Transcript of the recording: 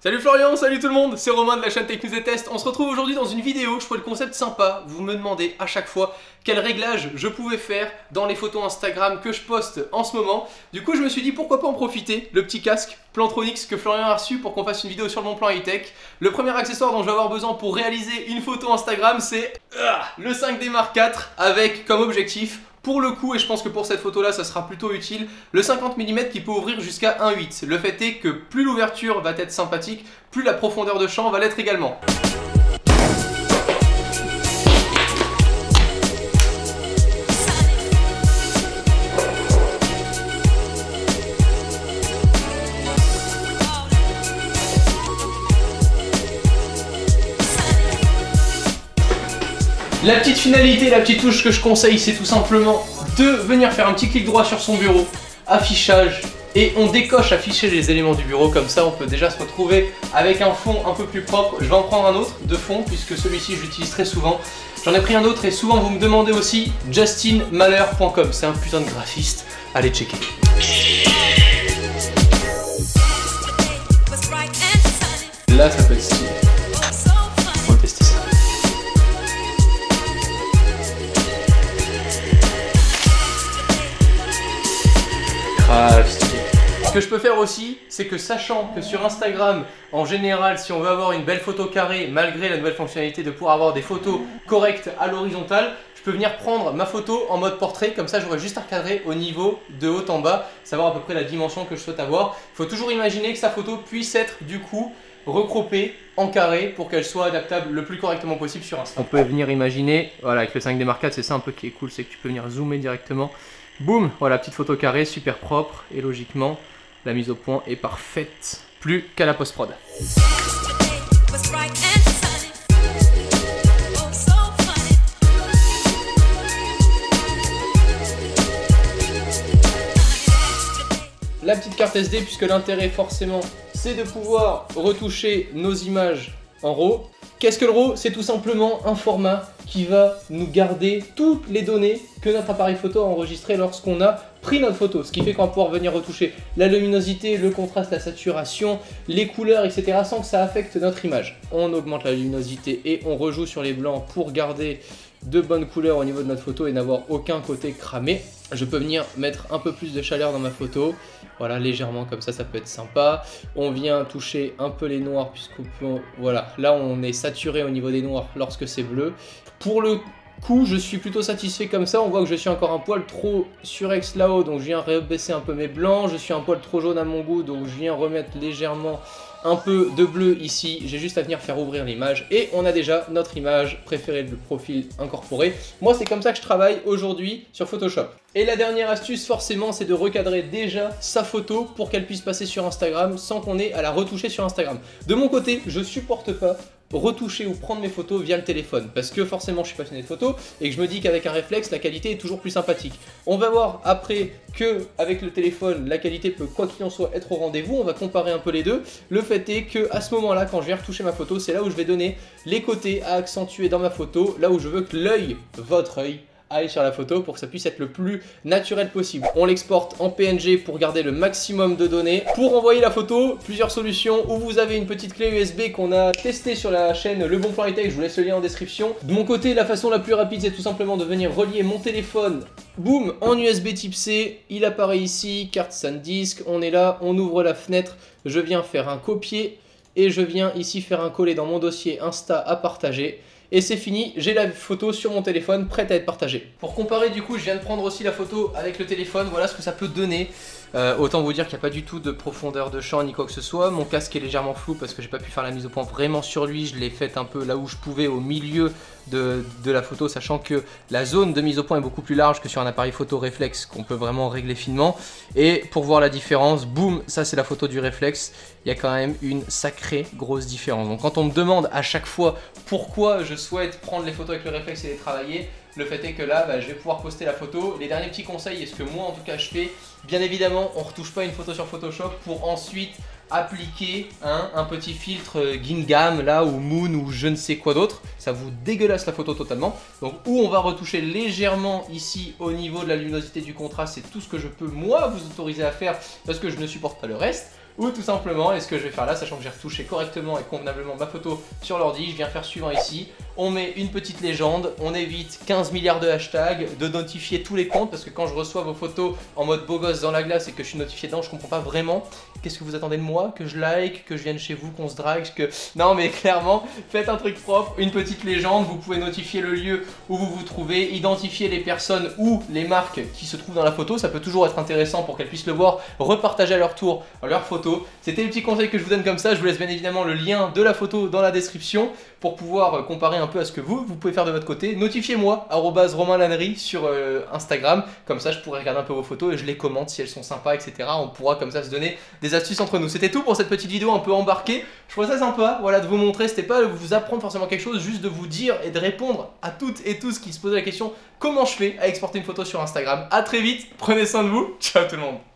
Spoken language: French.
Salut Florian, salut tout le monde, c'est Romain de la chaîne Tech News et Test. On se retrouve aujourd'hui dans une vidéo, je trouvais le concept sympa. Vous me demandez à chaque fois quel réglage je pouvais faire dans les photos Instagram que je poste en ce moment. Du coup je me suis dit pourquoi pas en profiter, le petit casque Plantronics que Florian a reçu pour qu'on fasse une vidéo sur le bon plan high-tech. Le premier accessoire dont je vais avoir besoin pour réaliser une photo Instagram c'est le 5D Mark IV avec comme objectif, pour le coup, et je pense que pour cette photo-là, ça sera plutôt utile, le 50 mm qui peut ouvrir jusqu'à 1.8. Le fait est que plus l'ouverture va être sympathique, plus la profondeur de champ va l'être également. La petite finalité, la petite touche que je conseille, c'est tout simplement de venir faire un petit clic droit sur son bureau, affichage, et on décoche afficher les éléments du bureau, comme ça on peut déjà se retrouver avec un fond un peu plus propre. Je vais en prendre un autre de fond, puisque celui-ci je l'utilise très souvent. J'en ai pris un autre et souvent vous me demandez aussi justinmalher.com, c'est un putain de graphiste, allez checker. Là ça peut être stylé. On va tester ça. Ce que je peux faire aussi, c'est que sachant que sur Instagram, en général, si on veut avoir une belle photo carrée, malgré la nouvelle fonctionnalité de pouvoir avoir des photos correctes à l'horizontale, je peux venir prendre ma photo en mode portrait, comme ça j'aurai juste à recadrer au niveau de haut en bas, savoir à peu près la dimension que je souhaite avoir. Il faut toujours imaginer que sa photo puisse être du coup recroppée en carré pour qu'elle soit adaptable le plus correctement possible sur Instagram. On peut venir imaginer, voilà, avec le 5D Mark IV, c'est ça un peu qui est cool, c'est que tu peux venir zoomer directement. Boum, voilà, petite photo carrée, super propre, et logiquement, la mise au point est parfaite. Plus qu'à la post-prod. La petite carte SD, puisque l'intérêt forcément, c'est de pouvoir retoucher nos images en RAW. Qu'est-ce que le RAW? C'est tout simplement un format qui va nous garder toutes les données que notre appareil photo a enregistrées lorsqu'on a pris notre photo. Ce qui fait qu'on va pouvoir venir retoucher la luminosité, le contraste, la saturation, les couleurs, etc. sans que ça affecte notre image. On augmente la luminosité et on rejoue sur les blancs pour garder de bonnes couleurs au niveau de notre photo et n'avoir aucun côté cramé. Je peux venir mettre un peu plus de chaleur dans ma photo, voilà, légèrement comme ça peut être sympa. On vient toucher un peu les noirs puisqu'on peut, voilà, là on est saturé au niveau des noirs lorsque c'est bleu. Pour le coup, je suis plutôt satisfait comme ça. On voit que je suis encore un poil trop surex là-haut, donc je viens rebaisser un peu mes blancs. Je suis un poil trop jaune à mon goût, donc je viens remettre légèrement un peu de bleu ici. J'ai juste à venir faire ouvrir l'image et on a déjà notre image préférée de profil incorporée. Moi, c'est comme ça que je travaille aujourd'hui sur Photoshop. Et la dernière astuce, forcément, c'est de recadrer déjà sa photo pour qu'elle puisse passer sur Instagram sans qu'on ait à la retoucher sur Instagram. De mon côté, je supporte pas retoucher ou prendre mes photos via le téléphone parce que forcément je suis passionné de photos et que je me dis qu'avec un réflexe la qualité est toujours plus sympathique. On va voir après que avec le téléphone la qualité peut quoi qu'il en soit être au rendez-vous, on va comparer un peu les deux. Le fait est que à ce moment là quand je viens retoucher ma photo, c'est là où je vais donner les côtés à accentuer dans ma photo, là où je veux que l'œil, votre œil, aille sur la photo pour que ça puisse être le plus naturel possible. On l'exporte en PNG pour garder le maximum de données. Pour envoyer la photo, plusieurs solutions où vous avez une petite clé USB qu'on a testée sur la chaîne Le Bon Plan High Tech, je vous laisse le lien en description. De mon côté, la façon la plus rapide, c'est tout simplement de venir relier mon téléphone, boum, en USB type C, il apparaît ici, carte SanDisk, on est là, on ouvre la fenêtre, je viens faire un copier et je viens ici faire un coller dans mon dossier Insta à partager. Et c'est fini, j'ai la photo sur mon téléphone prête à être partagée. Pour comparer du coup, je viens de prendre aussi la photo avec le téléphone, voilà ce que ça peut donner. Autant vous dire qu'il n'y a pas du tout de profondeur de champ ni quoi que ce soit. Mon casque est légèrement flou parce que j'ai pas pu faire la mise au point vraiment sur lui. Je l'ai faite un peu là où je pouvais au milieu de la photo, sachant que la zone de mise au point est beaucoup plus large que sur un appareil photo réflexe qu'on peut vraiment régler finement. Et pour voir la différence, boum, ça c'est la photo du réflexe. Il y a quand même une sacrée grosse différence. Donc quand on me demande à chaque fois pourquoi je souhaite prendre les photos avec le réflexe et les travailler, le fait est que là, je vais pouvoir poster la photo. Les derniers petits conseils, et ce que moi en tout cas je fais, bien évidemment, on ne retouche pas une photo sur Photoshop pour ensuite appliquer un petit filtre Gingham là ou Moon ou je ne sais quoi d'autre, ça vous dégueulasse la photo totalement. Donc où on va retoucher légèrement ici au niveau de la luminosité du contraste, c'est tout ce que je peux moi vous autoriser à faire parce que je ne supporte pas le reste. ou tout simplement, et ce que je vais faire là, sachant que j'ai retouché correctement et convenablement ma photo sur l'ordi, je viens faire suivant ici. On met une petite légende, on évite 15 milliards de hashtags, de notifier tous les comptes parce que quand je reçois vos photos en mode beau gosse dans la glace et que je suis notifié dedans, je comprends pas vraiment. Qu'est-ce que vous attendez de moi? Que je like, que je vienne chez vous, qu'on se drague, que... Non mais clairement, faites un truc propre, une petite légende, vous pouvez notifier le lieu où vous vous trouvez, identifier les personnes ou les marques qui se trouvent dans la photo, ça peut toujours être intéressant pour qu'elles puissent le voir, repartager à leur tour leurs photos. C'était le petit conseil que je vous donne comme ça, je vous laisse bien évidemment le lien de la photo dans la description pour pouvoir comparer un peu à ce que vous pouvez faire de votre côté. Notifiez-moi, @romainlannery sur Instagram, comme ça je pourrai regarder un peu vos photos et je les commente si elles sont sympas, etc. On pourra comme ça se donner des astuces entre nous. C'était tout pour cette petite vidéo un peu embarquée. Je trouvais ça sympa, voilà, de vous montrer, c'était pas de vous apprendre forcément quelque chose, juste de vous dire et de répondre à toutes et tous qui se posaient la question comment je fais à exporter une photo sur Instagram. A très vite, prenez soin de vous, ciao tout le monde.